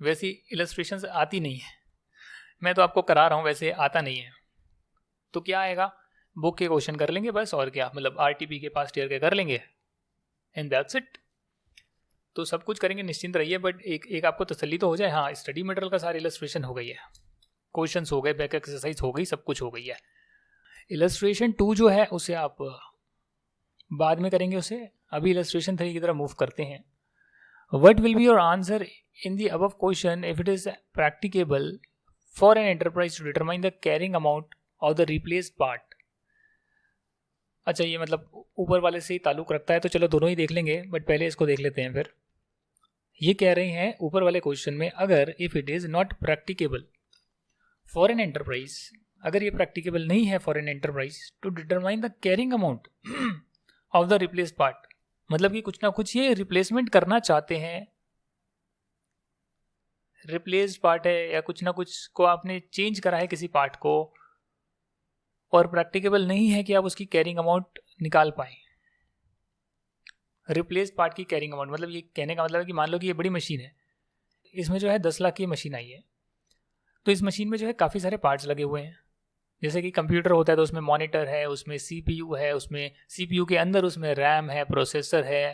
वैसी इलस्ट्रेशंस आती नहीं है, मैं तो आपको करा रहा हूँ, वैसे आता नहीं है। तो क्या आएगा, बुक के क्वेश्चन कर लेंगे बस, और क्या, मतलब आरटीपी के पास्ट ईयर के कर लेंगे एंड दैट्स इट। तो सब कुछ करेंगे, निश्चिंत रहिए। बट एक आपको तसल्ली तो हो जाए, हाँ स्टडी मटेरियल का सारी इलस्ट्रेशन हो गई है, क्वेश्चंस हो गए, बैक एक्सरसाइज हो गई, सब कुछ हो गई है। इलस्ट्रेशन 2 जो है उसे आप बाद में करेंगे उसे, अभी इलस्ट्रेशन 3 की तरफ मूव करते हैं। What will be your answer in the above question if it is practicable for an enterprise to determine the carrying amount of the replaced part? अच्छा, ये मतलब ऊपर वाले से ही ताल्लुक रखता है, तो चलो दोनों ही देख लेंगे, बट पहले इसको देख लेते हैं फिर। ये कह रहे हैं ऊपर वाले क्वेश्चन में, अगर if it is not practicable for an enterprise, अगर ये प्रैक्टिकेबल नहीं है for an enterprise to determine the carrying amount of the replaced part, मतलब कि कुछ ना कुछ ये रिप्लेसमेंट करना चाहते हैं, रिप्लेस्ड पार्ट है या कुछ ना कुछ को आपने चेंज करा है किसी पार्ट को, और प्रैक्टिकेबल नहीं है कि आप उसकी कैरिंग अमाउंट निकाल पाए। रिप्लेस्ड पार्ट की कैरिंग अमाउंट मतलब ये कहने का मतलब है कि मान लो कि ये बड़ी मशीन है, इसमें जो है 10 लाख की मशीन आई है, तो इस मशीन में जो है काफ़ी सारे पार्ट्स लगे हुए हैं। जैसे कि कंप्यूटर होता है तो उसमें मॉनिटर है, उसमें सीपीयू है, उसमें सीपीयू के अंदर उसमें रैम है, प्रोसेसर है,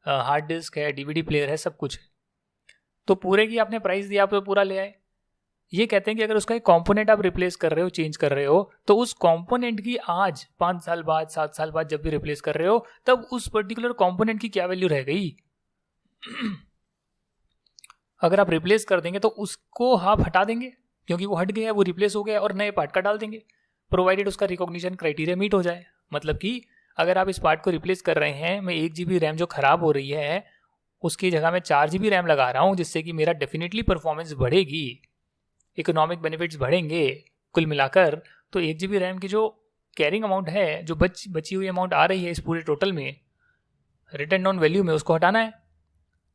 हार्ड डिस्क है, डीवीडी प्लेयर है, सब कुछ है। तो पूरे की आपने प्राइस दिया, आप तो पूरा ले आए। ये कहते हैं कि अगर उसका एक कंपोनेंट आप रिप्लेस कर रहे हो, चेंज कर रहे हो, तो उस कंपोनेंट की आज 5 साल बाद, 7 साल बाद जब भी रिप्लेस कर रहे हो, तब उस पर्टिकुलर कंपोनेंट की क्या वैल्यू रह गई। अगर आप रिप्लेस कर देंगे तो उसको आप हटा देंगे, क्योंकि वो हट गया, वो रिप्लेस हो गया, और नए पार्ट का डाल देंगे, प्रोवाइडेड उसका रिकॉग्निशन क्राइटेरिया मीट हो जाए। मतलब कि अगर आप इस पार्ट को रिप्लेस कर रहे हैं, मैं 1 GB रैम जो खराब हो रही है उसकी जगह मैं 4 GB रैम लगा रहा हूँ, जिससे कि मेरा डेफिनेटली परफॉर्मेंस बढ़ेगी, इकोनॉमिक बेनिफिट्स बढ़ेंगे कुल मिलाकर। तो 1 GB रैम की जो कैरिंग अमाउंट है, जो बची हुई अमाउंट आ रही है इस पूरे टोटल में, रिटर्न ऑन वैल्यू में, उसको हटाना है।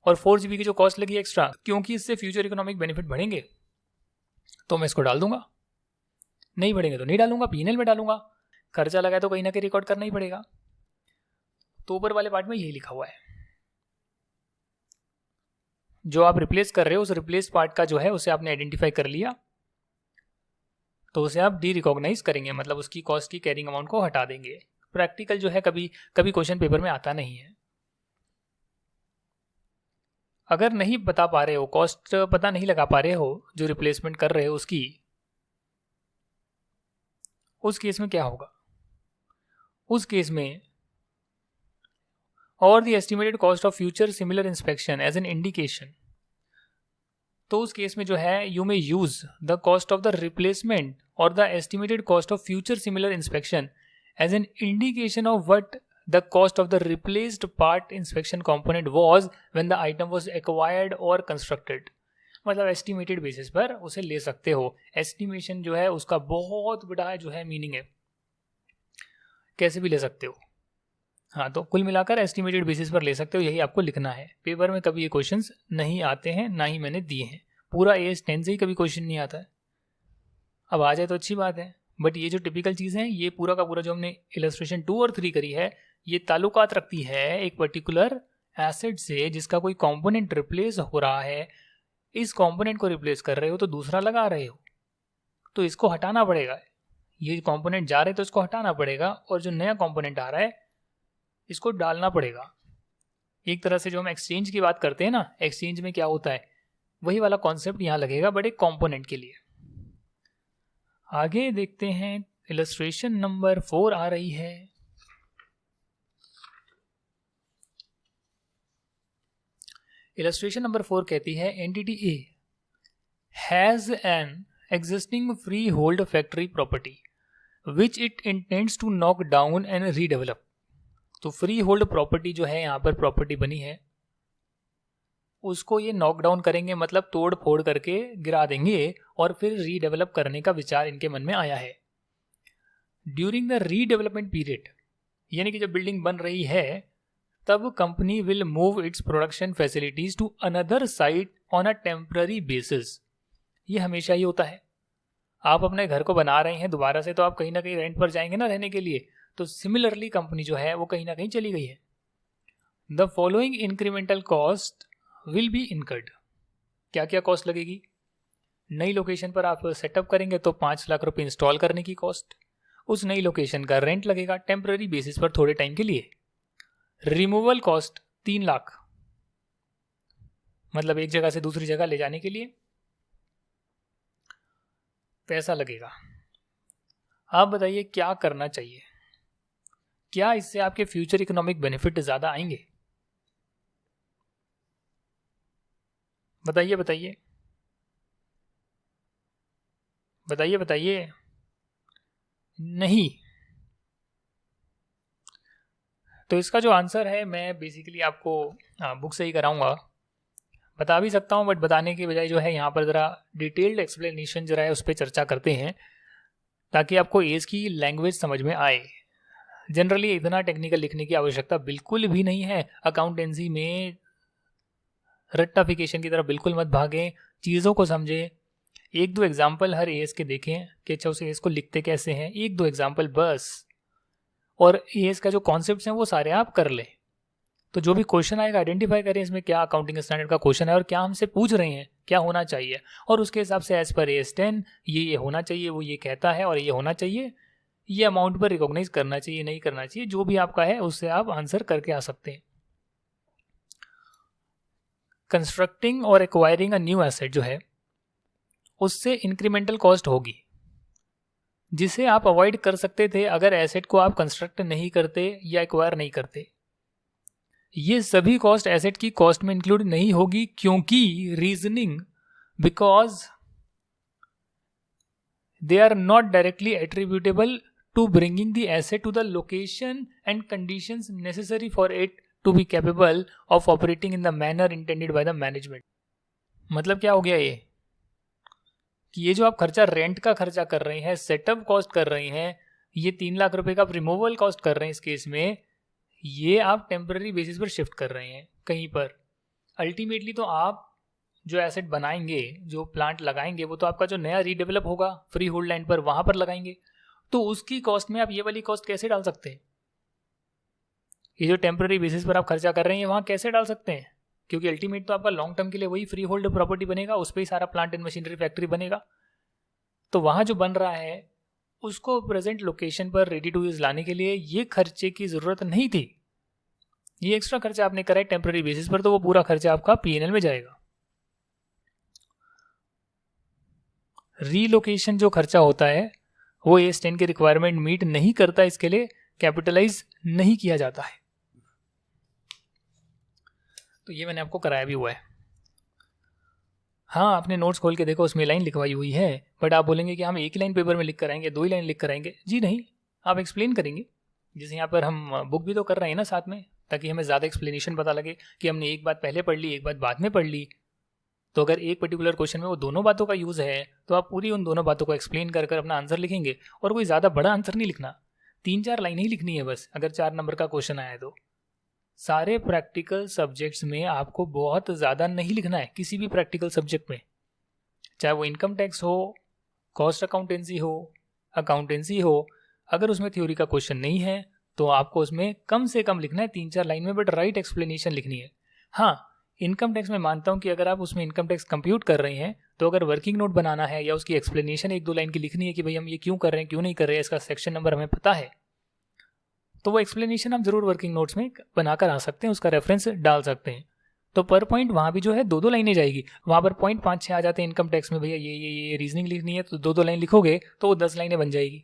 और 4 GB की जो कॉस्ट लगी एक्स्ट्रा, क्योंकि इससे फ्यूचर इकोनॉमिक बेनिफिट बढ़ेंगे, तो मैं इसको डाल दूंगा, नहीं बढ़ेंगे तो नहीं डालूंगा, पीएनएल में डालूंगा। खर्चा लगा है तो कहीं ना कहीं रिकॉर्ड करना ही पड़ेगा। तो ऊपर वाले पार्ट में यही लिखा हुआ है, जो आप रिप्लेस कर रहे हो उस रिप्लेस पार्ट का जो है उसे आपने आइडेंटिफाई कर लिया, तो उसे आप डी रिकॉग्नाइज करेंगे, मतलब उसकी कॉस्ट की कैरिंग अमाउंट को हटा देंगे। प्रैक्टिकल जो है कभी कभी क्वेश्चन पेपर में आता नहीं है। अगर नहीं बता पा रहे हो, कॉस्ट पता नहीं लगा पा रहे हो जो रिप्लेसमेंट कर रहे हो उसकी, उस केस में क्या होगा, उस केस में और the estimated cost of future similar inspection as an indication, तो उस केस में जो है you may use the cost of the replacement और the estimated cost of future similar inspection as an indication of what the cost of the replaced part inspection component was when the item was acquired or constructed। मतलब estimated basis पर उसे ले सकते हो। Estimation जो है उसका बहुत बड़ा जो है मीनिंग है, कैसे भी ले सकते हो। हाँ, तो कुल मिलाकर एस्टिमेटेड बेसिस पर ले सकते हो, यही आपको लिखना है। पेपर में कभी ये क्वेश्चंस नहीं आते हैं, ना ही मैंने दिए हैं। पूरा AS 10 से ही कभी क्वेश्चन नहीं आता है, अब आ जाए तो अच्छी बात है। बट ये जो टिपिकल चीज़ है, ये पूरा का पूरा जो हमने इलस्ट्रेशन 2 और 3 करी है, ये ताल्लुकात रखती है एक पर्टिकुलर एसिड से जिसका कोई कंपोनेंट रिप्लेस हो रहा है। इस कंपोनेंट को रिप्लेस कर रहे हो तो दूसरा लगा रहे हो, तो इसको हटाना पड़ेगा। ये कंपोनेंट जा रहे तो इसको हटाना पड़ेगा, और जो नया कंपोनेंट आ रहा है इसको डालना पड़ेगा। एक तरह से जो हम एक्सचेंज की बात करते हैं ना, एक्सचेंज में क्या होता है, वही वाला कॉन्सेप्ट यहाँ लगेगा, बट एक कंपोनेंट के लिए। आगे देखते हैं, इलस्ट्रेशन नंबर 4 आ रही है। इलस्ट्रेशन नंबर 4 कहती है entity A has an existing freehold factory property which it intends to knock down and redevelop. तो फ्री होल्ड प्रॉपर्टी जो है, यहाँ पर प्रॉपर्टी बनी है, उसको ये नॉक डाउन करेंगे, मतलब तोड़ फोड़ करके गिरा देंगे, और फिर रीडेवलप करने का विचार इनके मन में आया है। ड्यूरिंग द रीडेवलपमेंट पीरियड, यानी कि जब बिल्डिंग बन रही है तब company will move its production facilities to another site on a temporary basis. ये हमेशा ही होता है, आप अपने घर को बना रहे हैं दोबारा से, तो आप कहीं ना कहीं रेंट पर जाएंगे ना रहने के लिए, तो सिमिलरली कंपनी जो है वो कहीं ना कहीं चली गई है। The following incremental cost will be incurred. क्या क्या कॉस्ट लगेगी? नई लोकेशन पर आप सेटअप करेंगे तो 5 लाख रुपए इंस्टॉल करने की कॉस्ट, उस नई लोकेशन का रेंट लगेगा टेम्पररी बेसिस पर थोड़े टाइम के लिए। रिमूवल कॉस्ट 3 लाख, मतलब एक जगह से दूसरी जगह ले जाने के लिए पैसा लगेगा। आप बताइए क्या करना चाहिए? क्या इससे आपके फ्यूचर इकोनॉमिक बेनिफिट ज़्यादा आएंगे? बताइए बताइए बताइए बताइए। नहीं। तो इसका जो आंसर है मैं बेसिकली आपको बुक से ही कराऊंगा, बता भी सकता हूँ, बट बताने के बजाय जो है यहाँ पर ज़रा डिटेल्ड एक्सप्लेनेशन जरा है उस पर चर्चा करते हैं ताकि आपको एज की लैंग्वेज समझ में आए। जनरली इतना टेक्निकल लिखने की आवश्यकता बिल्कुल भी नहीं है। अकाउंटेंसी में रट्टाफिकेशन की तरफ बिल्कुल मत भागें, चीज़ों को समझें। एक दो एग्जाम्पल हर एज के देखें कि अच्छा उस एज को लिखते कैसे हैं, एक दो एग्जाम्पल बस। और एज का जो कॉन्सेप्ट्स हैं वो सारे आप कर लें। तो जो भी क्वेश्चन आएगा आइडेंटिफाई करें इसमें क्या अकाउंटिंग स्टैंडर्ड का क्वेश्चन है और क्या हमसे पूछ रहे हैं, क्या होना चाहिए, और उसके हिसाब से एज पर एज 10 ये होना चाहिए, वो ये कहता है, और ये होना चाहिए, ये अमाउंट पर रिकॉग्नाइज करना चाहिए, नहीं करना चाहिए, जो भी आपका है उससे आप आंसर करके आ सकते हैं। कंस्ट्रक्टिंग और एक्वायरिंग अ न्यू एसेट जो है उससे इंक्रीमेंटल कॉस्ट होगी, जिसे आप अवॉइड कर सकते थे अगर एसेट को आप कंस्ट्रक्ट नहीं करते या एक्वायर नहीं करते। ये सभी कॉस्ट एसेट की कॉस्ट में इंक्लूड नहीं होगी, क्योंकि reasoning because they are not directly attributable to bringing the asset to the location and conditions necessary for it to be capable of operating in the manner intended by the management. मतलब क्या हो गया ये कि ये जो आप खर्चा रेंट का खर्चा कर रहे हैं, सेटअप कॉस्ट कर रहे हैं, ये 3 लाख रुपए का रिमूवल कॉस्ट कर रहे हैं, इस केस में ये आप टेम्पररी बेसिस पर शिफ्ट कर रहे हैं कहीं पर। अल्टीमेटली तो आप जो एसेट बनाएंगे, जो प्लांट लगाएंगे, वो तो आपका जो नया रीडेवलप होगा फ्री होल्ड लैंड पर, वहां पर लगाएंगे। तो उसकी कॉस्ट में आप ये वाली कॉस्ट कैसे डाल सकते हैं? ये जो टेम्पररी बेसिस पर आप खर्चा कर रहे हैं वहां कैसे डाल सकते हैं? क्योंकि अल्टीमेट तो आपका लॉन्ग टर्म के लिए वही फ्री होल्ड प्रॉपर्टी बनेगा, उस पर ही सारा प्लांट एंड मशीनरी फैक्ट्री बनेगा। तो वहां जो बन रहा है उसको प्रेजेंट लोकेशन पर रेडी टू यूज लाने के लिए ये खर्चे की जरूरत नहीं थी। ये एक्स्ट्रा खर्चा आपने करा है टेम्पररी बेसिस पर, तो वो पूरा खर्चा आपका पीएनएल में जाएगा। रीलोकेशन जो खर्चा होता है वो एस 10 के रिक्वायरमेंट मीट नहीं करता, इसके लिए कैपिटलाइज नहीं किया जाता है। तो ये मैंने आपको कराया भी हुआ है। हाँ, आपने नोट्स खोल के देखो, उसमें लाइन लिखवाई हुई है, बट आप बोलेंगे कि हम एक ही लाइन पेपर में लिख कर आएंगे, 2 ही लाइन लिख कर आएंगे। जी नहीं, आप एक्सप्लेन करेंगे। जैसे यहाँ पर हम बुक भी तो कर रहे हैं ना साथ में, ताकि हमें ज़्यादा एक्सप्लेनेशन पता लगे कि हमने एक बात पहले पढ़ ली, एक बात बाद में पढ़ ली। तो अगर एक पर्टिकुलर क्वेश्चन में वो दोनों बातों का यूज़ है तो आप पूरी उन दोनों बातों को एक्सप्लेन कर अपना आंसर लिखेंगे। और कोई ज़्यादा बड़ा आंसर नहीं लिखना, 3-4 लाइन ही लिखनी है बस, अगर 4 नंबर का क्वेश्चन आया है तो। सारे प्रैक्टिकल सब्जेक्ट्स में आपको बहुत ज़्यादा नहीं लिखना है, किसी भी प्रैक्टिकल सब्जेक्ट में, चाहे वो इनकम टैक्स हो, कॉस्ट अकाउंटेंसी हो। अगर उसमें थ्योरी का क्वेश्चन नहीं है तो आपको उसमें कम से कम लिखना है 3-4 लाइन में, बट राइट एक्सप्लेनेशन लिखनी है। हाँ, इनकम टैक्स में मानता हूँ कि अगर आप उसमें इनकम टैक्स कंप्यूट कर रहे हैं तो अगर वर्किंग नोट बनाना है या उसकी एक्सप्लेनेशन 1-2 लाइन की लिखनी है कि भाई हम ये क्यों कर रहे हैं, क्यों नहीं कर रहे हैं, इसका सेक्शन नंबर हमें पता है, तो वो एक्सप्लेनेशन आप जरूर वर्किंग नोट्स में बनाकर आ सकते हैं, उसका रेफरेंस डाल सकते हैं। तो पर पॉइंट वहाँ भी जो है 2-2 लाइनें जाएगी। वहाँ पर पॉइंट 5-6 आ जाते हैं इनकम टैक्स में, भैया ये रीजनिंग लिखनी है, तो 2-2 लाइन लिखोगे तो वो 10 लाइनें बन जाएगी,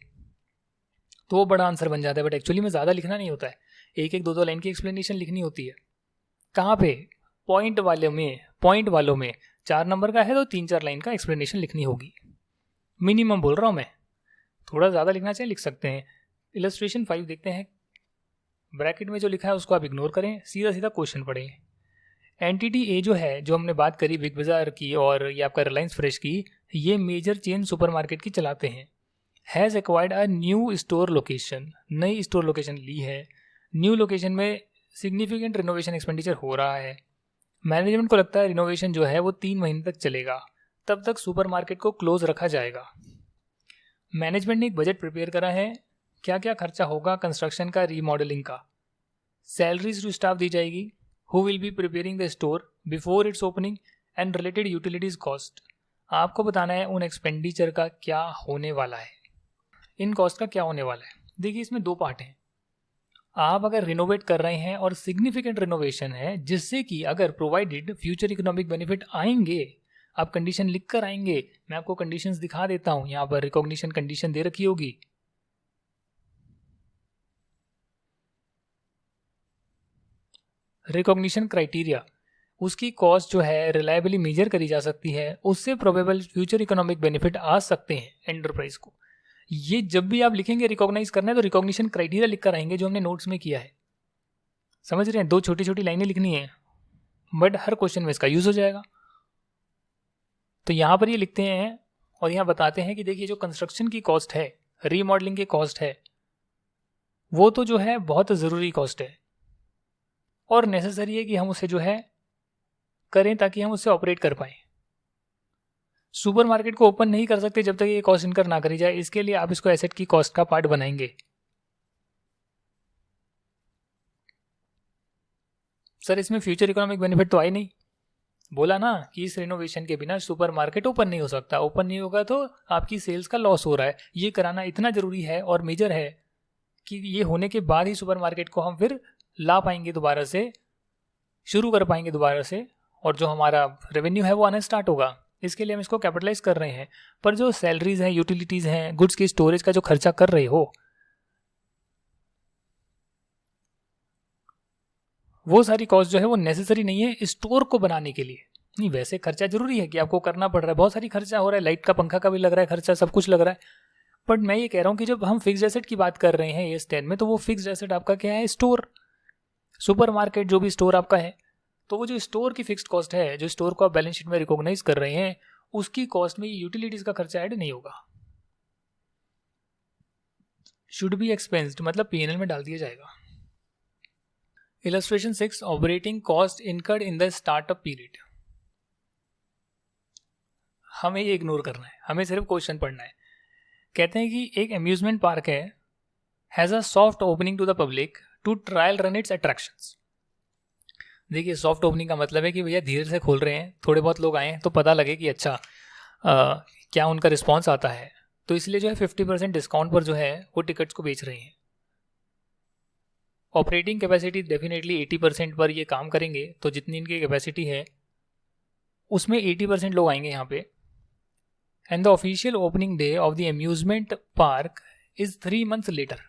तो वो बड़ा आंसर बन जाता है। बट एक्चुअली में ज़्यादा लिखना नहीं होता है, 1-2 लाइन की एक्सप्लेनेशन लिखनी होती है। कहाँ पे? पॉइंट वालों में 4 नंबर का है तो 3-4 लाइन का एक्सप्लेनेशन लिखनी होगी, मिनिमम बोल रहा हूँ मैं। थोड़ा ज़्यादा लिखना चाहिए, लिख सकते हैं। इलस्ट्रेशन 5 देखते हैं। ब्रैकेट में जो लिखा है उसको आप इग्नोर करें, सीधा सीधा क्वेश्चन पढ़ें। एंटिटी ए जो है, जो हमने बात करी बिग बाजार की और ये आपका रिलायंस फ्रेश की, ये मेजर चेन सुपरमार्केट की चलाते हैं। Has acquired a new store location, नई स्टोर लोकेशन ली है। न्यू लोकेशन में सिग्निफिकेंट रिनोवेशन एक्सपेंडिचर हो रहा है। मैनेजमेंट को लगता है रिनोवेशन जो है वो 3 महीने तक चलेगा, तब तक सुपरमार्केट को क्लोज रखा जाएगा। मैनेजमेंट ने एक बजट प्रिपेयर करा है, क्या क्या खर्चा होगा कंस्ट्रक्शन का, रीमॉडलिंग का। सैलरीज टू स्टाफ दी जाएगी, who will be preparing the store before it's opening and related utilities cost. आपको बताना है उन एक्सपेंडिचर का क्या होने वाला है, इन कॉस्ट का क्या होने वाला है। देखिए इसमें दो पार्ट हैं। आप अगर रिनोवेट कर रहे हैं और सिग्निफिकेंट रिनोवेशन है जिससे कि अगर प्रोवाइडेड फ्यूचर इकोनॉमिक बेनिफिट आएंगे, आप कंडीशन लिख कर आएंगे। मैं आपको कंडीशंस दिखा देता हूं, यहाँ पर रिकॉग्निशन कंडीशन दे रखी होगी। रिकॉग्निशन क्राइटेरिया, उसकी कॉस्ट जो है रिलायबली मेजर करी जा सकती है, उससे प्रोबेबल फ्यूचर इकोनॉमिक बेनिफिट आ सकते हैं एंटरप्राइज को। ये जब भी आप लिखेंगे रिकॉग्नाइज करना है तो रिकॉग्निशन क्राइटेरिया लिख कर आएंगे जो हमने नोट्स में किया है। समझ रहे हैं, दो छोटी छोटी लाइनें लिखनी है बट हर क्वेश्चन में इसका यूज हो जाएगा। तो यहाँ पर ये लिखते हैं और यहाँ बताते हैं कि देखिए जो कंस्ट्रक्शन की कॉस्ट है, रीमॉडलिंग की कॉस्ट है, वो तो जो है बहुत ज़रूरी कॉस्ट है और नेसेसरी है कि हम उसे जो है करें ताकि हम उससे ऑपरेट कर पाएँ। सुपरमार्केट को ओपन नहीं कर सकते जब तक ये कॉस्ट इनकर ना करी जाए, इसके लिए आप इसको एसेट की कॉस्ट का पार्ट बनाएंगे। सर इसमें फ्यूचर इकोनॉमिक बेनिफिट तो आई नहीं, बोला ना कि इस रिनोवेशन के बिना सुपरमार्केट ओपन नहीं हो सकता, ओपन नहीं होगा तो आपकी सेल्स का लॉस हो रहा है। ये कराना इतना ज़रूरी है और मेजर है कि ये होने के बाद ही सुपरमार्केट को हम फिर ला पाएंगे, दोबारा से शुरू कर पाएंगे दोबारा से, और जो हमारा रेवेन्यू है वो आना स्टार्ट होगा। इसके लिए हम इसको कैपिटलाइज कर रहे हैं। पर जो सैलरीज हैं, यूटिलिटीज़ हैं, गुड्स की स्टोरेज का जो खर्चा कर रहे हो, वो सारी कॉस्ट जो है वो नेसेसरी नहीं है स्टोर को बनाने के लिए। नहीं, वैसे खर्चा जरूरी है कि आपको करना पड़ रहा है, बहुत सारी खर्चा हो रहा है, लाइट का पंखा का भी लग रहा है खर्चा, सब कुछ लग रहा है। बट मैं ये कह रहा हूँ कि जब हम फिक्स्ड एसेट की बात कर रहे हैं ये स्टैंड में, तो वो फिक्स्ड एसेट आपका क्या है, स्टोर, सुपरमार्केट, जो भी स्टोर आपका है। तो वो जो स्टोर की फिक्स्ड कॉस्ट है, जो स्टोर को आप बैलेंस शीट में रिकॉग्नाइज कर रहे हैं, उसकी कॉस्ट में यूटिलिटीज का खर्चा ऐड नहीं होगा। शुड बी एक्सपेंस्ड मतलब पीएनएल में डाल दिया जाएगा। Illustration 6, operating cost incurred in the startup period. हमें ये इग्नोर करना है, हमें सिर्फ क्वेश्चन पढ़ना है। कहते हैं कि एक अम्यूजमेंट पार्क है, has a soft opening to the public to trial run its attractions. देखिए सॉफ्ट ओपनिंग का मतलब है कि भैया धीरे से खोल रहे हैं, थोड़े बहुत लोग आए तो पता लगे कि अच्छा क्या उनका रिस्पॉन्स आता है, तो इसलिए जो है 50% डिस्काउंट पर जो है वो टिकट्स को बेच रहे हैं। ऑपरेटिंग कैपेसिटी डेफिनेटली 80% पर ये काम करेंगे, तो जितनी इनकी कैपेसिटी है उसमें 80% लोग आएंगे यहाँ पे। And the official opening day of the amusement park is 3 months later.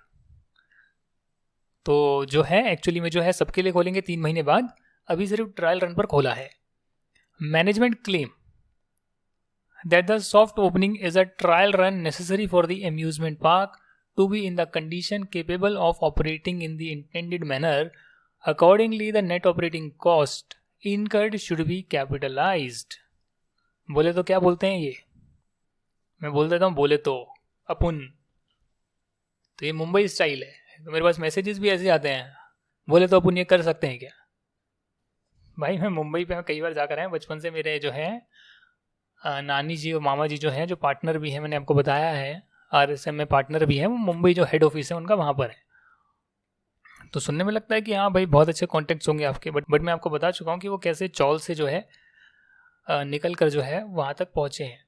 तो जो है एक्चुअली में जो है सबके लिए खोलेंगे 3 महीने बाद, अभी सिर्फ ट्रायल रन पर खोला है। Management claim that the soft opening is a trial run necessary for the amusement park to be in the condition capable of operating in the intended manner. Accordingly, the net operating cost incurred should be capitalized. बोले तो क्या बोलते हैं ये, मैं बोल देता हूँ बोले तो अपुन। तो ये मुंबई स्टाइल है, तो मेरे पास मैसेजेस भी ऐसे आते हैं, बोले तो अपन ये कर सकते हैं क्या। भाई मैं मुंबई पे कई बार जाकर आया, बचपन से मेरे जो है नानी जी और मामा जी जो हैं, जो पार्टनर भी हैं, मैंने आपको बताया है आरएसएम में पार्टनर भी है, वो मुंबई जो हेड ऑफिस है उनका वहाँ पर है। तो सुनने में लगता है कि हाँ भाई बहुत अच्छे कॉन्टेक्ट्स होंगे आपके, बट मैं आपको बता चुका हूँ कि वो कैसे चौल से जो है निकल कर जो है वहाँ तक पहुँचे हैं।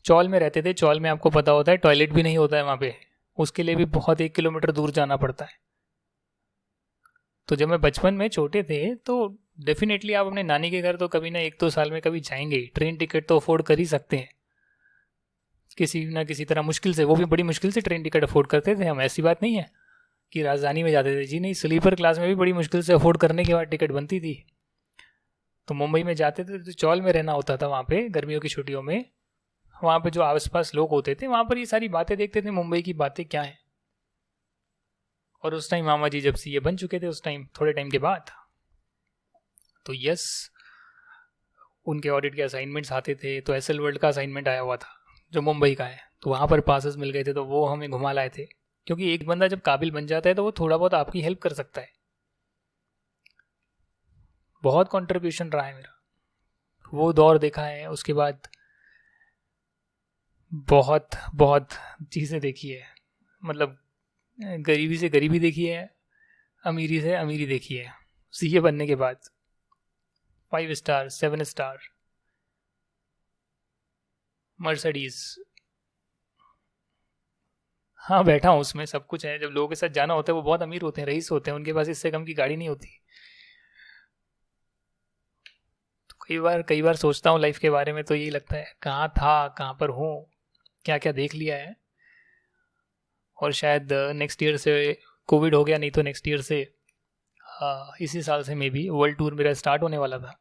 चौल में रहते थे, चौल में आपको पता होता है टॉयलेट भी नहीं होता है वहाँ पे, उसके लिए भी बहुत 1 किलोमीटर दूर जाना पड़ता है। तो जब मैं बचपन में छोटे थे तो डेफिनेटली आप अपने नानी के घर तो कभी ना 1-2 साल में कभी जाएंगे, ट्रेन टिकट तो अफोर्ड कर ही सकते हैं किसी ना किसी तरह, मुश्किल से, वो भी बड़ी मुश्किल से ट्रेन टिकट अफोर्ड करते थे हम। ऐसी बात नहीं है कि राजधानी में जाते थे, जी नहीं, स्लीपर क्लास में भी बड़ी मुश्किल से अफोर्ड करने के बाद टिकट बनती थी। तो मुंबई में जाते थे तो चौल में रहना होता था वहाँ पे गर्मियों की छुट्टियों में। वहाँ पे जो आसपास लोग होते थे वहाँ पर ये सारी बातें देखते थे, मुंबई की बातें क्या हैं। और उस टाइम मामा जी जब से ये बन चुके थे, उस टाइम थोड़े टाइम के बाद, तो यस उनके ऑडिट के असाइनमेंट्स आते थे। तो एसएल वर्ल्ड का असाइनमेंट आया हुआ था जो मुंबई का है, तो वहाँ पर पासेस मिल गए थे, तो वो हमें घुमा लाए थे। क्योंकि एक बंदा जब काबिल बन जाता है तो वो थोड़ा बहुत आपकी हेल्प कर सकता है। बहुत कंट्रीब्यूशन रहा है मेरा, वो दौर देखा है, उसके बाद बहुत बहुत चीज़ें देखी है, मतलब गरीबी से गरीबी देखी है, अमीरी से अमीरी देखी है। सीए बनने के बाद 5 स्टार 7 स्टार मर्सिडीज, हाँ बैठा हूँ उसमें, सब कुछ है। जब लोगों के साथ जाना होता है, वो बहुत अमीर होते हैं, रईस होते हैं, उनके पास इससे कम की गाड़ी नहीं होती। तो कई बार सोचता हूँ लाइफ के बारे में, तो यही लगता है कहाँ था, कहाँ पर हूँ, क्या क्या देख लिया है। और शायद नेक्स्ट ईयर से कोविड हो गया, नहीं तो नेक्स्ट ईयर से इसी साल से मे बी वर्ल्ड टूर मेरा स्टार्ट होने वाला था।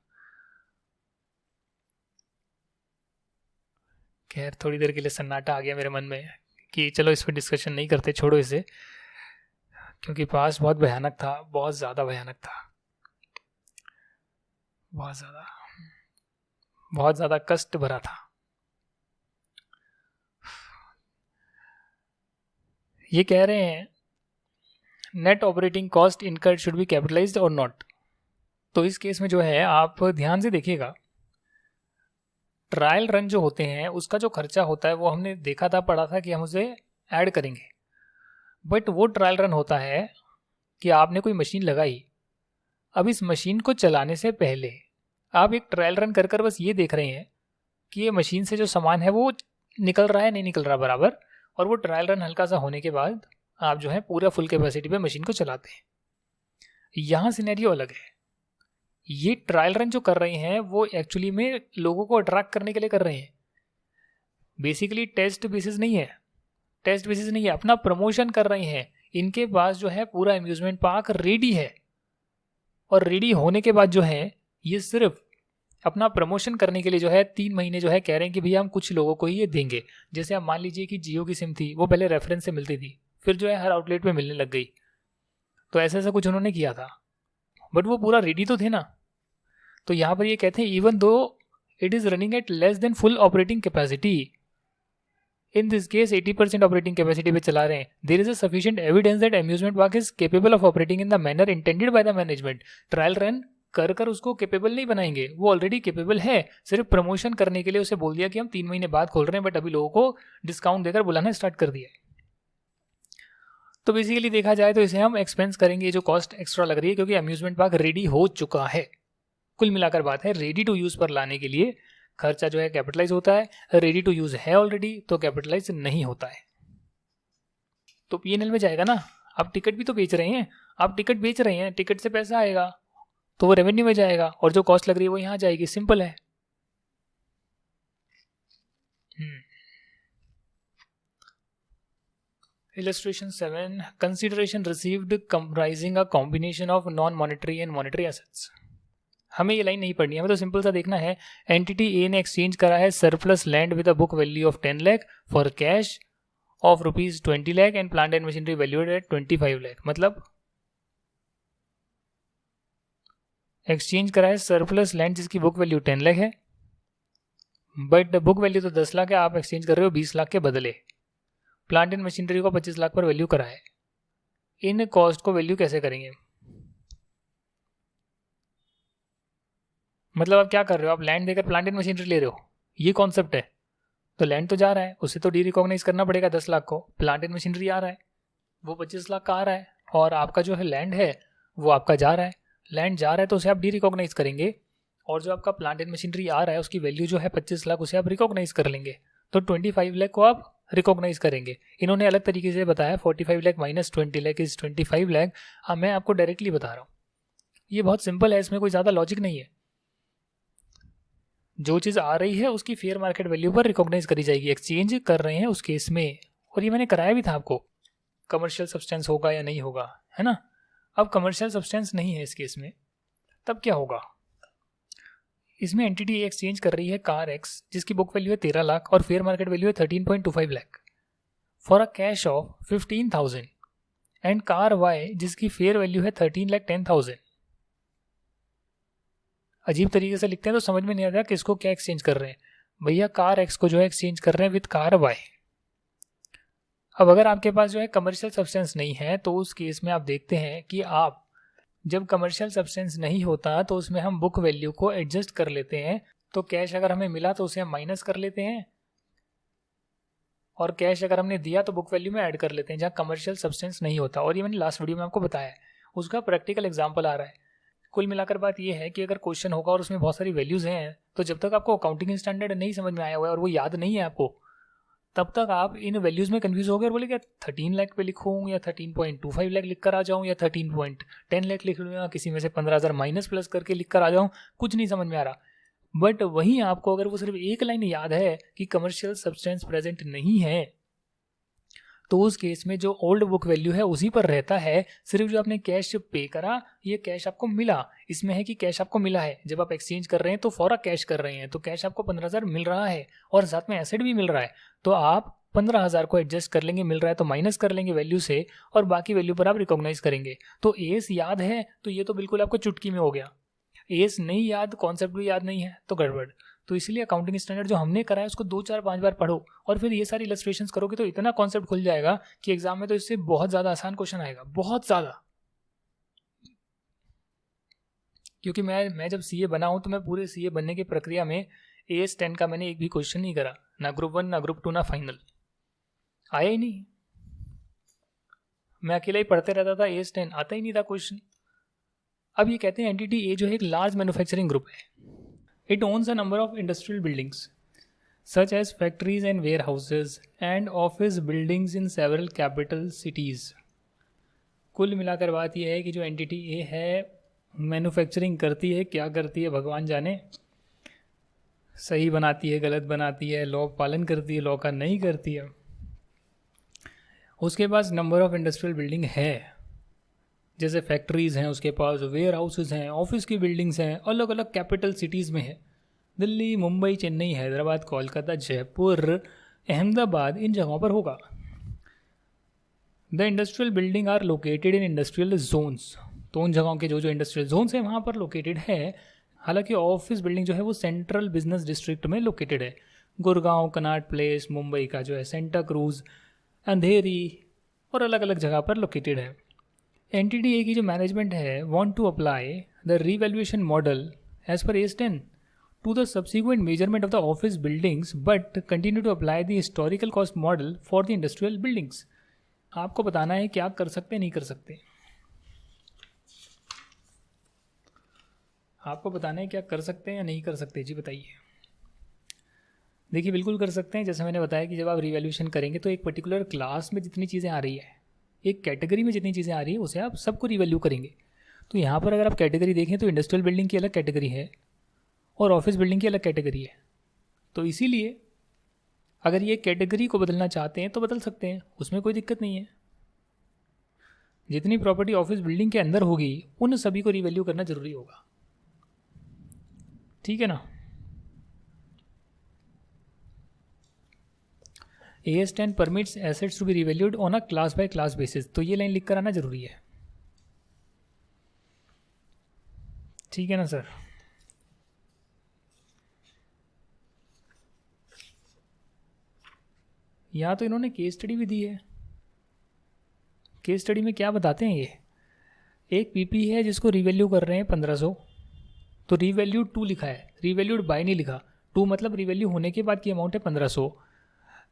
खैर थोड़ी देर के लिए सन्नाटा आ गया मेरे मन में कि चलो इस पर डिस्कशन नहीं करते, छोड़ो इसे, क्योंकि पास बहुत भयानक था, बहुत ज़्यादा भयानक था, बहुत ज़्यादा कष्ट भरा था। ये कह रहे हैं net operating cost incurred should be capitalised और नॉट। तो इस केस में जो है आप ध्यान से देखिएगा, ट्रायल रन जो होते हैं उसका जो खर्चा होता है वो हमने देखा था, पढ़ा था कि हम उसे ऐड करेंगे। बट वो ट्रायल रन होता है कि आपने कोई मशीन लगाई, अब इस मशीन को चलाने से पहले आप एक ट्रायल रन कर कर बस ये देख रहे हैं कि ये मशीन से जो सामान है वो निकल रहा है नहीं निकल रहा बराबर, और वो ट्रायल रन हल्का सा होने के बाद आप जो है पूरा फुल कैपेसिटी पे मशीन को चलाते हैं। यहाँ सिनेरियो अलग है। ये ट्रायल रन जो कर रहे हैं वो एक्चुअली में लोगों को अट्रैक्ट करने के लिए कर रहे हैं, बेसिकली टेस्ट बेसिस नहीं है, अपना प्रमोशन कर रहे हैं। इनके पास जो है पूरा अम्यूजमेंट पार्क रेडी है, और रेडी होने के बाद जो है ये सिर्फ अपना प्रमोशन करने के लिए जो है 3 महीने जो है कह रहे हैं कि भैया हम कुछ लोगों को ही ये देंगे। जैसे आप मान लीजिए कि जियो की सिम थी, वो पहले रेफरेंस से मिलती थी, फिर जो है हर आउटलेट पे मिलने लग गई, तो ऐसा कुछ उन्होंने किया था, बट वो पूरा रेडी तो थे ना। तो यहाँ पर ये कहते हैं even though it is running at less than full operating capacity, in this case 80% operating capacity पे चला रहे हैं, there is a sufficient evidence that amusement park is capable of operating in the manner intended by the management. Trial run कर कर उसको capable नहीं बनाएंगे, वो ऑलरेडी केपेबल है, सिर्फ प्रमोशन करने के लिए उसे बोल दिया कि हम 3 महीने बाद खोल रहे हैं, बट अभी लोगों को डिस्काउंट देकर बुलाना स्टार्ट कर दिया। तो बेसिकली देखा जाए तो इसे हम एक्सपेंस करेंगे, जो कॉस्ट एक्स्ट्रा लग रही है, क्योंकि अम्यूजमेंट पार्क रेडी हो चुका है। कुल मिलाकर बात है, रेडी टू यूज पर लाने के लिए खर्चा जो है कैपिटलाइज होता है, रेडी टू यूज है ऑलरेडी तो कैपिटलाइज नहीं होता है। तो पीएनएल में जाएगा ना, आप टिकट भी तो बेच रहे हैं, टिकट से पैसा आएगा तो वो रेवेन्यू में जाएगा, और जो कॉस्ट लग रही है वो यहाँ जाएगी, सिंपल है। Illustration 7, consideration received comprising a combination of non monetary and monetary assets. हमें ये लाइन नहीं पढ़नी है, हमें तो सिंपल सा देखना है, एंटिटी ए ने एक्सचेंज करा है surplus land with a book value of 10 lakh for cash of rupees 20 lakh and plant and machinery valued at 25 lakh. मतलब एक्सचेंज करा है सरप्लस लैंड जिसकी बुक वैल्यू 10 लाख है, बट बुक वैल्यू तो 10 लाख है, आप एक्सचेंज कर रहे हो 20 लाख के बदले। प्लांट एंड मशीनरी को 25 लाख पर वैल्यू करा है। इन कॉस्ट को वैल्यू कैसे करेंगे? मतलब आप क्या कर रहे हो, आप लैंड देकर प्लांट एंड मशीनरी ले रहे हो, ये कॉन्सेप्ट है। तो लैंड तो जा रहा है, उसे तो डी रिकॉग्नाइज करना पड़ेगा 10 लाख को, प्लांट एंड मशीनरी आ रहा है वो 25 लाख का आ रहा है, और आपका जो है लैंड है वो आपका जा रहा है। लैंड जा रहा है तो उसे आप डी रिकॉग्नाइज करेंगे, और जो आपका प्लांट एंड मशीनरी आ रहा है उसकी वैल्यू जो है 25 लाख, उसे आप रिकॉग्नाइज कर लेंगे। तो 25 लाख को आप रिकॉग्नाइज करेंगे। इन्होंने अलग तरीके से बताया 45 लाख माइनस 20 लाख इज 25 लाख। हाँ, मैं आपको डायरेक्टली बता रहा हूँ, ये बहुत सिंपल है, इसमें कोई ज़्यादा लॉजिक नहीं है। जो चीज़ आ रही है उसकी फेयर मार्केट वैल्यू पर रिकॉग्नाइज करी जाएगी, एक्सचेंज कर रहे हैं उस केस में। और ये मैंने कराया भी था आपको, कमर्शियल सब्सटेंस होगा या नहीं होगा, है ना। अब कमर्शियल सब्सटेंस नहीं है इस केस में, तब क्या होगा? इसमें एंटिटी एक्सचेंज कर रही है कार एक्स जिसकी बुक वैल्यू है 13 लाख और फेयर मार्केट वैल्यू है 13.25 lakh for a cash of 15,000, and car Y जिसकी फेयर वैल्यू है 13,10,000। अजीब तरीके से लिखते हैं तो समझ में नहीं आता किसको क्या एक्सचेंज कर रहे हैं। भैया कार एक्स को जो है एक्सचेंज कर रहे हैं विद कार वाई। अब अगर आपके पास जो है कमर्शियल सब्सटेंस नहीं है तो उस केस में आप देखते हैं कि आप जब कमर्शियल सब्सटेंस नहीं होता तो उसमें हम बुक वैल्यू को एडजस्ट कर लेते हैं। तो कैश अगर हमें मिला तो उसे हम माइनस कर लेते हैं, और कैश अगर हमने दिया तो बुक वैल्यू में ऐड कर लेते हैं जहाँ कमर्शियल सब्सटेंस नहीं होता। और ये मैंने लास्ट वीडियो में आपको बताया, उसका प्रैक्टिकल एग्जाम्पल आ रहा है। कुल मिलाकर बात यह है कि अगर क्वेश्चन होगा और उसमें बहुत सारी वैल्यूज हैं तो जब तक आपको अकाउंटिंग स्टैंडर्ड नहीं समझ में आया हुआ है और वो याद नहीं है आपको, तब तक आप इन वैल्यूज़ में कन्फ्यूज हो गए और बोले क्या 13 लाख पे लिखूँ या 13.25 लाख लिख कर आ जाऊँ या 13.10 लाख लिख लूँ या किसी में से 15,000 माइनस प्लस करके लिख कर आ जाऊँ, कुछ नहीं समझ में आ रहा। बट वहीं आपको अगर वो सिर्फ एक लाइन याद है कि कमर्शियल सब्सटेंस प्रेजेंट नहीं है, तो उस केस में जो ओल्ड बुक वैल्यू है उसी पर रहता है। सिर्फ जो आपने कैश पे करा, ये कैश आपको मिला, इसमें है कि कैश आपको मिला है। जब आप एक्सचेंज कर रहे हैं तो फौरा कैश कर रहे हैं, तो कैश आपको 15,000 मिल रहा है और साथ में एसेट भी मिल रहा है, तो आप 15,000 को एडजस्ट कर लेंगे, मिल रहा है तो माइनस कर लेंगे वैल्यू से और बाकी वैल्यू पर आप रिकॉग्नाइज करेंगे। तो एस याद है तो ये तो बिल्कुल आपको चुटकी में हो गया। एस नहीं याद, कॉन्सेप्ट भी याद नहीं है तो गड़बड़। तो इसलिए अकाउंटिंग स्टैंडर्ड जो हमने करा है उसको 2, 4, 5 बार पढ़ो और फिर ये सारी इलस्ट्रेशंस करोगे तो इतना कॉन्सेप्ट खुल जाएगा कि एग्जाम में तो इससे बहुत ज़्यादा आसान क्वेश्चन आएगा, बहुत ज़्यादा। क्योंकि मैं जब सीए बना हूँ तो मैं पूरे सीए बनने की प्रक्रिया में AS 10 का मैंने एक भी क्वेश्चन नहीं करा, ना ग्रुप 1 ना ग्रुप 2 ना फाइनल, आया ही नहीं। मैं अकेला ही पढ़ते रहता था, AS 10 आता ही नहीं था क्वेश्चन। अब ये कहते हैं एंटिटी ए जो है एक लार्ज मैन्युफैक्चरिंग ग्रुप है। It owns a number of industrial buildings, such as factories and warehouses, and office buildings in several capital cities. कुल मिलाकर बात यह है कि जो एंटिटी ए है मैन्युफैक्चरिंग करती है, क्या करती है भगवान जाने, सही बनाती है, गलत बनाती है, लॉ पालन करती है, लॉ का नहीं करती है। उसके पास नंबर ऑफ इंडस्ट्रियल बिल्डिंग है, जैसे फैक्ट्रीज़ हैं, उसके पास वेयर हाउसेज हैं, ऑफिस की बिल्डिंग्स हैं, अलग अलग कैपिटल सिटीज़ में है। दिल्ली, मुंबई, चेन्नई, हैदराबाद, कोलकाता, जयपुर, अहमदाबाद, इन जगहों पर होगा। The industrial building are located in industrial zones, तो उन जगहों के जो जो इंडस्ट्रियल जोन्स हैं वहाँ पर लोकेटेड है। हालांकि ऑफिस बिल्डिंग जो है वो सेंट्रल बिजनेस डिस्ट्रिक्ट में लोकेटेड है। गुड़गांव, कनाट प्लेस, मुंबई का जो है सेंटा क्रूज, अंधेरी और अलग अलग जगह पर लोकेटेड है। एंटिटी ए की जो मैनेजमेंट है want to apply the revaluation model as per AS 10 to the subsequent measurement of the office buildings but continue to apply the historical cost model for the industrial buildings। आपको बताना है क्या कर सकते नहीं कर सकते, आपको बताना है क्या कर सकते हैं या नहीं कर सकते। जी बताइए। देखिए बिल्कुल कर सकते हैं। जैसे मैंने बताया कि जब आप रिवैल्यूएशन करेंगे तो एक पर्टिकुलर क्लास में जितनी चीज़ें आ रही है, एक कैटेगरी में जितनी चीज़ें आ रही है उसे आप सबको रिवैल्यू करेंगे। तो यहाँ पर अगर आप कैटेगरी देखें तो इंडस्ट्रियल बिल्डिंग की अलग कैटेगरी है और ऑफिस बिल्डिंग की अलग कैटेगरी है। तो इसीलिए अगर ये कैटेगरी को बदलना चाहते हैं तो बदल सकते हैं, उसमें कोई दिक्कत नहीं है। जितनी प्रॉपर्टी ऑफिस बिल्डिंग के अंदर होगी उन सभी को रिवैल्यू करना जरूरी होगा, ठीक है ना। AS 10 permits assets to be revalued on a class by class basis, तो ये लाइन लिख कर आना जरूरी है, ठीक है ना सर। यहाँ तो इन्होंने केस स्टडी भी दी है। केस स्टडी में क्या बताते हैं, ये एक पीपी है जिसको रिवैल्यू कर रहे हैं 1500, तो रिवैल्यूड 2 लिखा है, रिवैल्यूड बाय नहीं लिखा। 2 मतलब रिवैल्यू होने के बाद की अमाउंट है 1500,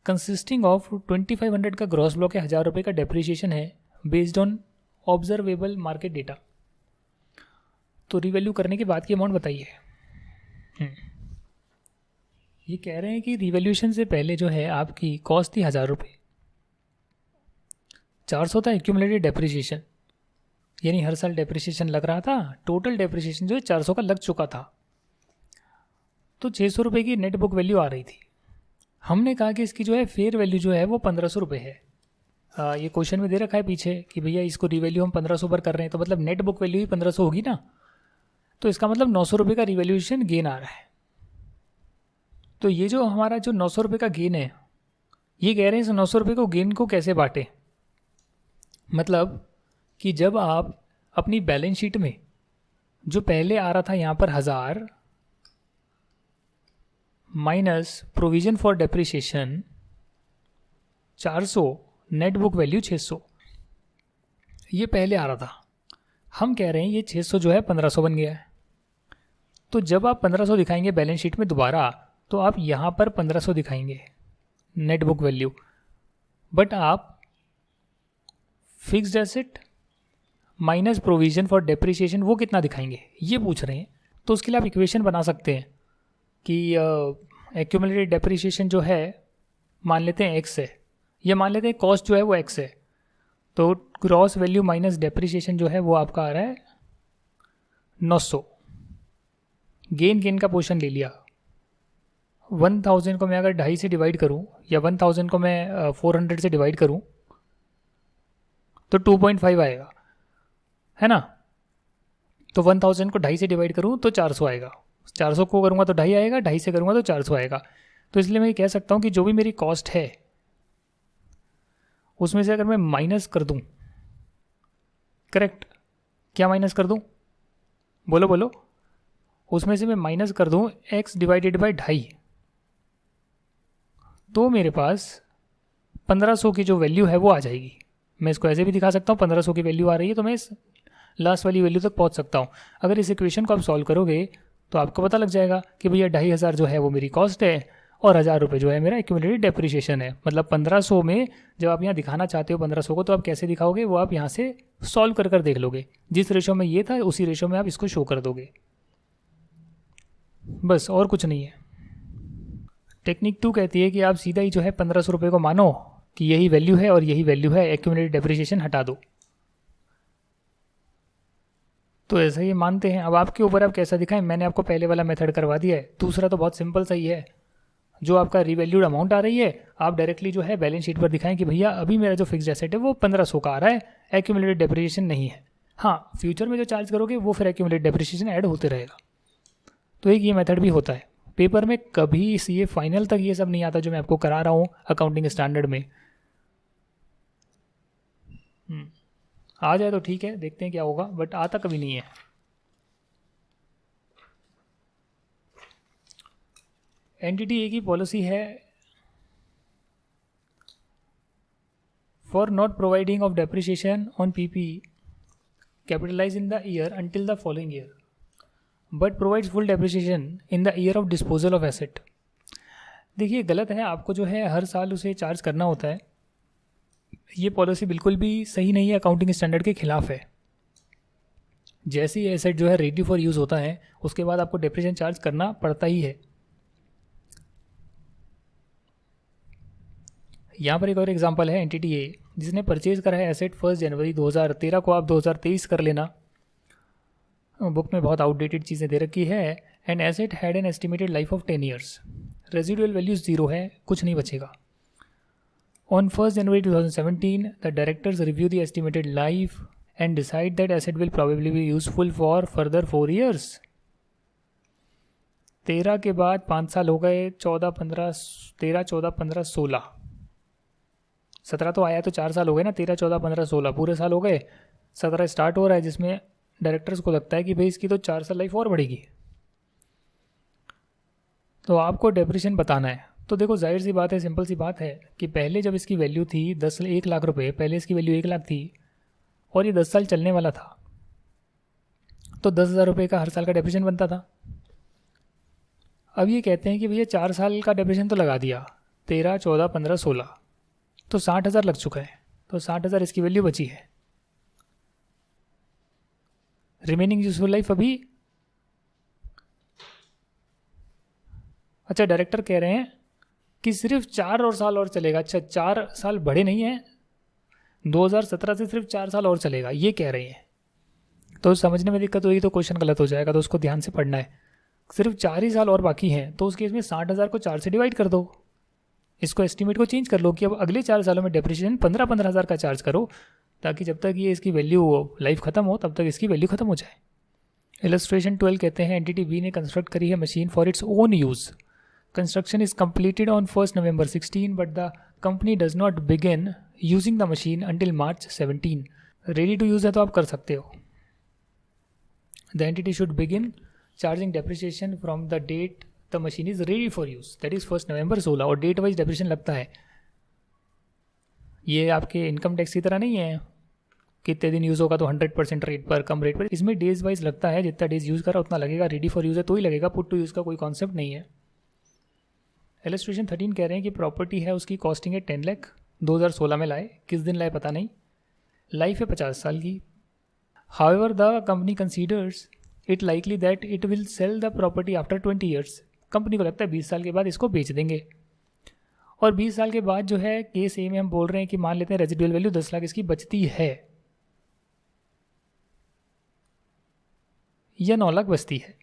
कंसिस्टिंग ऑफ 2500 का ग्रॉस ब्लॉक है, 1000 रुपये का डेप्रिसिएशन है based on observable market data. तो रिवैल्यू करने के बाद की अमाउंट बताइए। ये कह रहे हैं कि रिवैल्यूएशन से पहले जो है आपकी कॉस्ट थी 1000 रुपये, 400 था एक्यूमुलेटेड डेप्रिसिएशन, यानी हर साल डेप्रिसिएशन लग रहा था, टोटल डेप्रिसिएशन जो है 400 का लग चुका था, तो 600 रुपये की नेट बुक वैल्यू आ रही थी। हमने कहा कि इसकी जो है फेयर वैल्यू जो है वो 1500 रुपये है। ये क्वेश्चन में दे रखा है पीछे कि भैया इसको रिवैल्यू हम 1500 पर कर रहे हैं, तो मतलब नेट बुक वैल्यू ही 1500 होगी ना, तो इसका मतलब 900 रुपये का रिवैल्यूएशन गेन आ रहा है। तो ये जो हमारा जो 900 रुपये का गेन है, ये कह रहे हैं इस 900 रुपये को गेन को कैसे बांटे। मतलब कि जब आप अपनी बैलेंस शीट में जो पहले आ रहा था यहाँ पर 1000 minus provision for depreciation 400, net book value 600, ये पहले आ रहा था। हम कह रहे हैं ये 600 जो है 1500 बन गया है। तो जब आप 1500 दिखाएंगे बैलेंस शीट में दोबारा, तो आप यहाँ पर 1500 दिखाएंगे नेट बुक वैल्यू, बट आप fixed asset minus provision for depreciation वो कितना दिखाएंगे ये पूछ रहे हैं। तो उसके लिए आप इक्वेशन बना सकते हैं कि एक्यूमुलेटेड डेप्रिसिएशन जो है मान लेते हैं एक्स है, ये मान लेते हैं कॉस्ट जो है वो एक्स है, तो ग्रॉस वैल्यू माइनस डेप्रिसिएशन जो है वो आपका आ रहा है 900। गेन का पोर्शन ले लिया, 1000 को मैं अगर 2.5 से डिवाइड करूं या 1000 को मैं 400 से डिवाइड करूं तो 2.5 आएगा, है ना। तो 1000 को 2.5 से डिवाइड करूं तो 400 आएगा, 400 को करूंगा तो 2.5 आएगा, 2.5 से करूंगा तो 400 आएगा। तो इसलिए मैं कह सकता हूं कि जो भी मेरी कॉस्ट है उसमें से अगर मैं माइनस कर दूं, करेक्ट, क्या माइनस कर दूं, बोलो बोलो, उसमें से मैं माइनस कर दूं x डिवाइडेड बाई 2.5, तो मेरे पास 1500 की जो वैल्यू है वो आ जाएगी। मैं इसको ऐसे भी दिखा सकता हूँ, 1500 की वैल्यू आ रही है तो मैं इस लास्ट वाली वैल्यू तक पहुँच सकता हूँ। अगर इस इक्वेशन को आप सॉल्व करोगे तो आपको पता लग जाएगा कि भैया 2500 जो है वो मेरी कॉस्ट है और 1000 रुपये जो है मेरा एक्यूमुलेटेड डेप्रिसिएशन है। मतलब 1500 में जब आप यहाँ दिखाना चाहते हो 1500 को, तो आप कैसे दिखाओगे वो आप यहाँ से सॉल्व कर देख लोगे, जिस रेशो में ये था उसी रेशो में आप इसको शो कर दोगे, बस और कुछ नहीं है। टेक्निक 2 कहती है कि आप सीधा ही जो है 1500 रुपये को मानो कि यही वैल्यू है और यही वैल्यू है, एक्यूमुलेटेड डेप्रिसिएशन हटा दो। तो ऐसा ही मानते हैं। अब आपके ऊपर आप कैसा दिखाएं, मैंने आपको पहले वाला मेथड करवा दिया है, दूसरा तो बहुत सिंपल सा ही है। जो आपका रिवैल्यूड अमाउंट आ रही है आप डायरेक्टली जो है बैलेंस शीट पर दिखाएं कि भैया अभी मेरा जो फिक्स्ड एसेट है वो 1500 का आ रहा है, एक्यूमुलेटेड डेप्रिसिएशन नहीं है। हाँ, फ्यूचर में जो चार्ज करोगे वो फिर एक्यूमुलेटेड डेप्रिसिएशन ऐड होते रहेगा। तो एक ये मेथड भी होता है। पेपर में कभी सीए फाइनल तक ये सब नहीं आता जो मैं आपको करा रहा हूँ अकाउंटिंग स्टैंडर्ड में। आ जाए तो ठीक है, देखते हैं क्या होगा, बट आता कभी नहीं है। एनटीटी ए की पॉलिसी है for not providing of depreciation on PP capitalize in the year until the following year but provides full depreciation in the year of disposal of asset. देखिए गलत है, आपको जो है हर साल उसे चार्ज करना होता है। ये पॉलिसी बिल्कुल भी सही नहीं है, अकाउंटिंग स्टैंडर्ड के खिलाफ है। जैसे ही एसेट जो है रेडी फॉर यूज़ होता है उसके बाद आपको डेप्रिसिएशन चार्ज करना पड़ता ही है। यहाँ पर एक और एग्जांपल है एंटिटी ए, जिसने परचेज करा है एसेट 1 जनवरी 2013 को, आप 2023 कर लेना, बुक में बहुत आउटडेटेड चीज़ें दे रखी है। And asset had an estimated life of 10 years, residual value 0 है, कुछ नहीं बचेगा। On 1 January 2017 the directors review the estimated life and decide that asset will probably be useful for further 4 years. 13 के बाद 5 साल हो गए, 14, 15, 13, 14, 15, 16, 17 तो आया तो 4 साल हो गए ना, 13, 14, 15, 16 पूरे साल हो गए। 17 स्टार्ट हो रहा है जिसमें डायरेक्टर्स को लगता है कि भाई इसकी तो 4 साल लाइफ और बढ़ेगी, तो आपको डेप्रिसिएशन बताना है। तो देखो जाहिर सी बात है, सिंपल सी बात है कि पहले जब इसकी वैल्यू थी 1 लाख रुपए, पहले इसकी वैल्यू 1 लाख थी और ये 10 साल चलने वाला था, तो 10,000 रुपये का हर साल का डेप्रिसिएशन बनता था। अब ये कहते हैं कि भैया 4 साल का डेप्रिसिएशन तो लगा दिया, 13, 14, 15, 16, तो 60,000 लग चुका है, तो 60,000 इसकी वैल्यू बची है। रिमेनिंग यूजफुल लाइफ अभी, अच्छा डायरेक्टर कह रहे हैं कि सिर्फ 4 साल और चलेगा। अच्छा 4 साल बढ़े नहीं हैं, 2017 से सिर्फ 4 साल और चलेगा, ये कह रहे हैं। तो समझने में दिक्कत होगी तो क्वेश्चन गलत हो जाएगा, तो उसको ध्यान से पढ़ना है। सिर्फ 4 ही साल और बाकी हैं, तो उस केस में 60,000 को 4 से डिवाइड कर दो, इसको एस्टिमेट को चेंज कर लो कि अब अगले 4 सालों में डेप्रिसिएशन 15-15 हज़ार का चार्ज करो, ताकि जब तक ये इसकी वैल्यू लाइफ खत्म हो तब तक इसकी वैल्यू खत्म हो जाए। इलस्ट्रेशन 12 कहते हैं एंटिटी बी ने कंस्ट्रक्ट करी है machine for its own use. Construction is completed on 1st November 16, but the company does not begin using the machine until March 17. Ready to use है तो आप कर सकते हो। The entity should begin charging depreciation from the date the machine is ready for use, that is 1st November 16, और date wise depreciation लगता है। ये आपके इनकम टैक्स की तरह नहीं है, कितने दिन यूज़ होगा तो 100% रेट पर, कम रेट पर। इसमें डेज वाइज लगता है, जितना डेज यूज़ करा उतना लगेगा। रेडी फॉर यूज़ है तो ही लगेगा, पुट टू यूज़ का कोई कॉन्सेप्ट नहीं है। इलस्ट्रेशन 13 कह रहे हैं कि प्रॉपर्टी है, उसकी कॉस्टिंग है 10 लाख, 2016 में लाए, किस दिन लाए पता नहीं, लाइफ है 50 साल की। However the company considers it likely that it will sell the property after 20 years. Company को लगता है 20 साल के बाद इसको बेच देंगे, और 20 साल के बाद जो है केस ए में हम बोल रहे हैं कि मान लेते हैं रेजिडुअल वैल्यू 10 लाख इसकी बचती है या 9 लाख बचती है।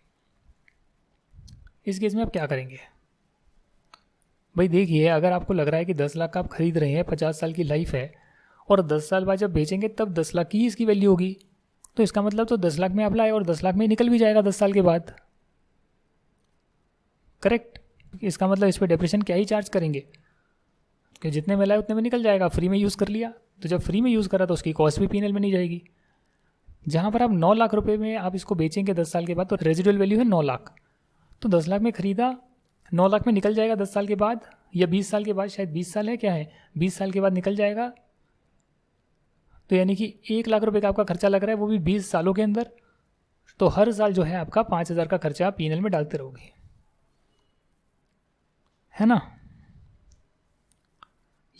इस केस में आप क्या करेंगे भाई? देखिए, अगर आपको लग रहा है कि 10 लाख का आप खरीद रहे हैं, 50 साल की लाइफ है, और 10 साल बाद जब बेचेंगे तब 10 लाख की ही इसकी वैल्यू होगी, तो इसका मतलब तो 10 लाख में आप लाए और 10 लाख में निकल भी जाएगा 10 साल के बाद। करेक्ट। इसका मतलब इस पर डेप्रिसिएशन क्या ही चार्ज करेंगे कि जितने में लाए उतने में निकल जाएगा, फ्री में यूज़ कर लिया। तो जब फ्री में यूज़ करा तो उसकी कॉस्ट भी पीएनएल में नहीं जाएगी। जहाँ पर आप 9 लाख रुपए में आप इसको बेचेंगे 10 साल के बाद, तो रेजिडुअल वैल्यू है 9 लाख, तो 10 लाख में खरीदा, 9 लाख में निकल जाएगा 10 साल के बाद या 20 साल के बाद, शायद 20 साल है, क्या है, 20 साल के बाद निकल जाएगा। तो यानी कि 1 लाख रुपए का आपका खर्चा लग रहा है, वो भी 20 सालों के अंदर। तो हर साल जो है आपका 5,000 का खर्चा आप पीएनएल में डालते रहोगे, है ना।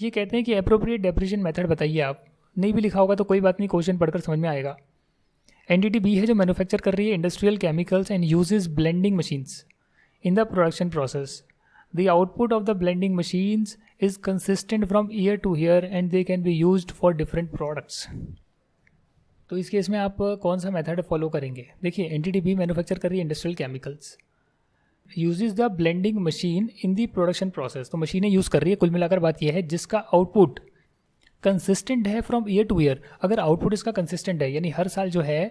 ये कहते हैं कि एप्रोप्रिएट डेप्रिसिएशन मेथड बताइए आप। नहीं भी लिखा होगा तो कोई बात नहीं, क्वेश्चन पढ़कर समझ में आएगा। एंटिटी बी है जो मैन्युफैक्चर कर रही है industrial chemicals and uses blending machines in the production process. The output of the blending machines is consistent from year to year and they can be used for different products. तो इस case में आप कौन सा method follow करेंगे? देखिए, entity B manufacture कर रही है industrial chemicals, uses the blending machine in the production process. तो मशीनें यूज़ कर रही है, कुल मिलाकर बात यह है, जिसका आउटपुट कंसिस्टेंट है फ्रॉम ईयर टू ईयर। अगर आउटपुट इसका कंसिस्टेंट है, यानी हर साल जो है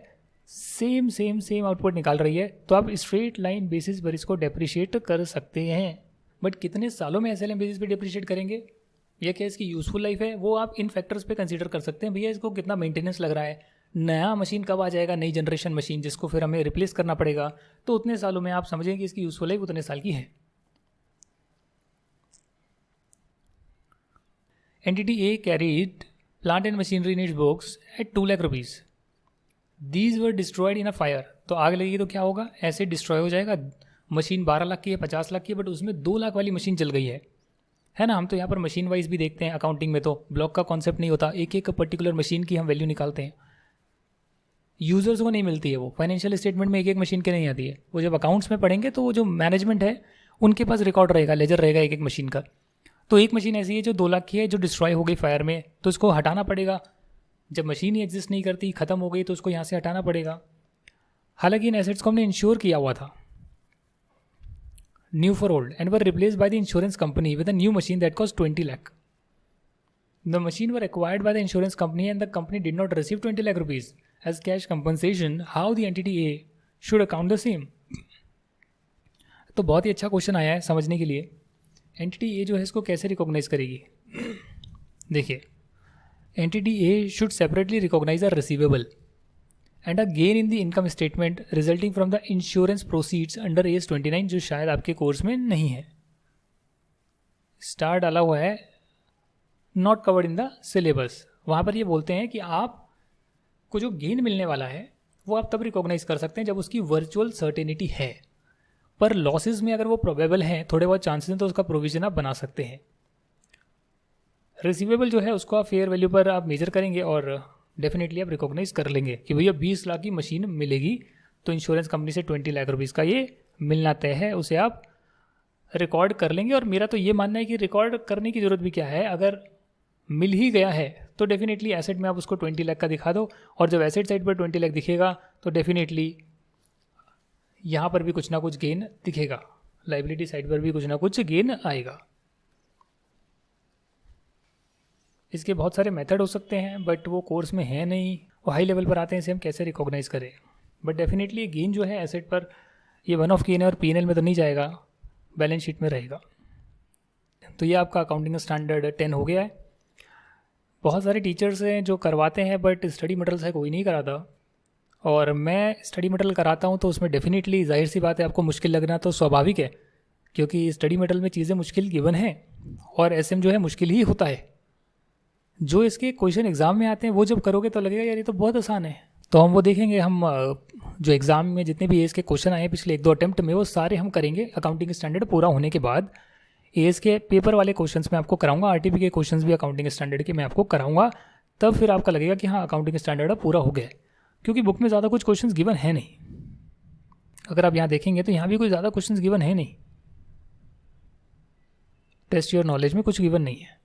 सेम आउटपुट निकाल रही है, तो आप स्ट्रेट लाइन बेसिस पर इसको डेप्रिशिएट कर सकते हैं। बट कितने सालों में एसएलएम बेसिस पे डेप्रिशिएट करेंगे, या क्या इसकी यूजफुल लाइफ है, वो आप इन फैक्टर्स पे कंसीडर कर सकते हैं। भैया इसको कितना मेंटेनेंस लग रहा है, नया मशीन कब आ जाएगा, नई जनरेशन मशीन जिसको फिर हमें रिप्लेस करना पड़ेगा, तो उतने सालों में आप समझें कि इसकी यूजफुल लाइफ उतने साल की है। Entity A carried plant and machinery in its books at 2 lakh rupees. These were destroyed in a fire. तो आग लगेगी तो क्या होगा, ऐसे डिस्ट्रॉय हो जाएगा। मशीन 12 लाख की है, 50 लाख की है, बट उसमें 2 लाख वाली मशीन चल गई है ना। हम तो यहाँ पर मशीन वाइज भी देखते हैं, अकाउंटिंग में तो ब्लॉक का कॉन्सेप्ट नहीं होता, एक एक पर्टिकुलर मशीन की हम वैल्यू निकालते हैं। यूजर्स को नहीं मिलती है, वो फाइनेंशियल स्टेटमेंट में एक एक मशीन के नहीं आती है। वो जब अकाउंट्स में पढ़ेंगे तो वो जो मैनेजमेंट है उनके पास रिकॉर्ड रहेगा, लेजर रहेगा एक एक मशीन का। तो एक मशीन ऐसी है जो 2 लाख की है, जो डिस्ट्रॉय हो गई फायर में, तो इसको हटाना पड़ेगा। जब मशीन ही एग्जिस्ट नहीं करती, ख़त्म हो गई, तो उसको यहाँ से हटाना पड़ेगा। हालांकि इन एसेट्स को हमने इंश्योर किया हुआ था, new for old, and were replaced by the insurance company with a new machine that cost 20 lakh. The machine were acquired by the insurance company and the company did not receive 20 lakh rupees as cash compensation. How the entity A should account the same. तो बहुत ही अच्छा question आया है समझने के लिए। Entity ए जो है इसको कैसे रिकॉग्नाइज करेगी? देखिए, entity A should separately recognize a receivable and a gain in the income statement resulting from the insurance proceeds under AS 29, जो शायद आपके कोर्स में नहीं है। स्टार डाला हुआ है, not covered in the syllabus. वहाँ पर ये बोलते हैं कि आपको जो गेन मिलने वाला है वो आप तब रिकॉग्नाइज कर सकते हैं जब उसकी वर्चुअल सर्टेनिटी है, पर लॉसेज में अगर वो प्रोबेबल हैं, थोड़े बहुत चांसेस हैं, तो उसका प्रोविजन आप बना सकते हैं। रिसीवेबल जो है उसको आप फेयर वैल्यू पर आप मेजर करेंगे और डेफिनेटली आप रिकॉग्नाइज कर लेंगे कि भैया 20 लाख की मशीन मिलेगी, तो इंश्योरेंस कंपनी से 20 लाख रुपीज़ का ये मिलना तय है, उसे आप रिकॉर्ड कर लेंगे। और मेरा तो ये मानना है कि रिकॉर्ड करने की ज़रूरत भी क्या है, अगर मिल ही गया है तो डेफिनेटली एसेट में आप उसको 20 लाख का दिखा दो, और जब एसेट साइड पर 20 लाख दिखेगा तो डेफिनेटली यहाँ पर भी कुछ ना कुछ गेन दिखेगा, लाइबिलिटी साइड पर भी कुछ ना कुछ गेन आएगा। इसके बहुत सारे मेथड हो सकते हैं, बट वो कोर्स में है नहीं, वो हाई लेवल पर आते हैं, इसे हम कैसे रिकॉग्नाइज करें। बट डेफिनेटली गेन जो है एसेट पर, ये वन ऑफ गेन है और पीएनएल में तो नहीं जाएगा, बैलेंस शीट में रहेगा। तो ये आपका अकाउंटिंग स्टैंडर्ड 10 हो गया है। बहुत सारे टीचर्स हैं जो करवाते हैं, बट स्टडी मटेरियल है कोई नहीं कराता, और मैं स्टडी मटेरियल कराता हूँ तो उसमें डेफिनेटली जाहिर सी बात है आपको मुश्किल लगना तो स्वाभाविक है, क्योंकि स्टडी मटेरियल में चीज़ें मुश्किल गिवन हैं, और एसएम जो है मुश्किल ही होता है। जो इसके क्वेश्चन एग्जाम में आते हैं वो जब करोगे तो लगेगा यार ये तो बहुत आसान है। तो हम वो देखेंगे, हम जो एग्ज़ाम में जितने भी एएस के क्वेश्चन आए पिछले 1-2 अटेम्प्ट में, वो सारे हम करेंगे। अकाउंटिंग स्टैंडर्ड पूरा होने के बाद एएस के पेपर वाले क्वेश्चंस मैं आपको कराऊंगा, आरटीपी के क्वेश्चंस भी अकाउंटिंग स्टैंडर्ड के मैं आपको कराऊंगा, तब फिर आपका लगेगा कि हाँ अकाउंटिंग स्टैंडर्ड पूरा हो गया है। क्योंकि बुक में ज़्यादा कुछ क्वेश्चन गिवन है नहीं, अगर आप यहाँ देखेंगे तो यहाँ भी कोई ज़्यादा क्वेश्चन गिवन है नहीं। टेस्ट योर नॉलेज में कुछ गिवन नहीं है।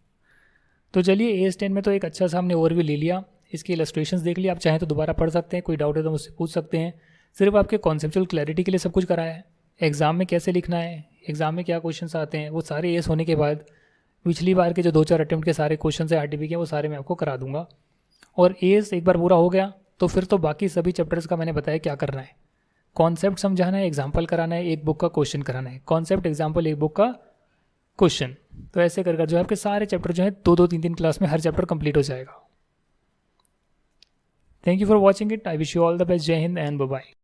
तो चलिए AS10 में तो एक अच्छा सा हमने ओवरव्यू ले लिया, इसकी इलस्ट्रेशंस देख लिया। आप चाहें तो दोबारा पढ़ सकते हैं, कोई डाउट है तो मुझसे पूछ सकते हैं। सिर्फ आपके कॉन्सेप्चुअल क्लैरिटी के लिए सब कुछ कराया है। एग्ज़ाम में कैसे लिखना है, एग्ज़ाम में क्या क्वेश्चंस आते हैं, वो सारे एस होने के बाद पिछली बार के जो 2-4 अटेम्प्ट के सारे क्वेश्चन है RTP के, वो सारे मैं आपको करा दूंगा। और एस एक बार पूरा हो गया तो फिर तो बाकी सभी चैप्टर्स का मैंने बताया क्या करना है। कॉन्सेप्ट समझाना है, एग्जाम्पल कराना है, एक बुक का क्वेश्चन कराना है। कॉन्सेप्ट, एग्जाम्पल, एक बुक का क्वेश्चन। तो ऐसे कर जो है आपके सारे चैप्टर जो है 2-2, 3-3 क्लास में हर चैप्टर कंप्लीट हो जाएगा। Thank you for watching it. I wish you all the best. जय हिंद एंड बाय बाय।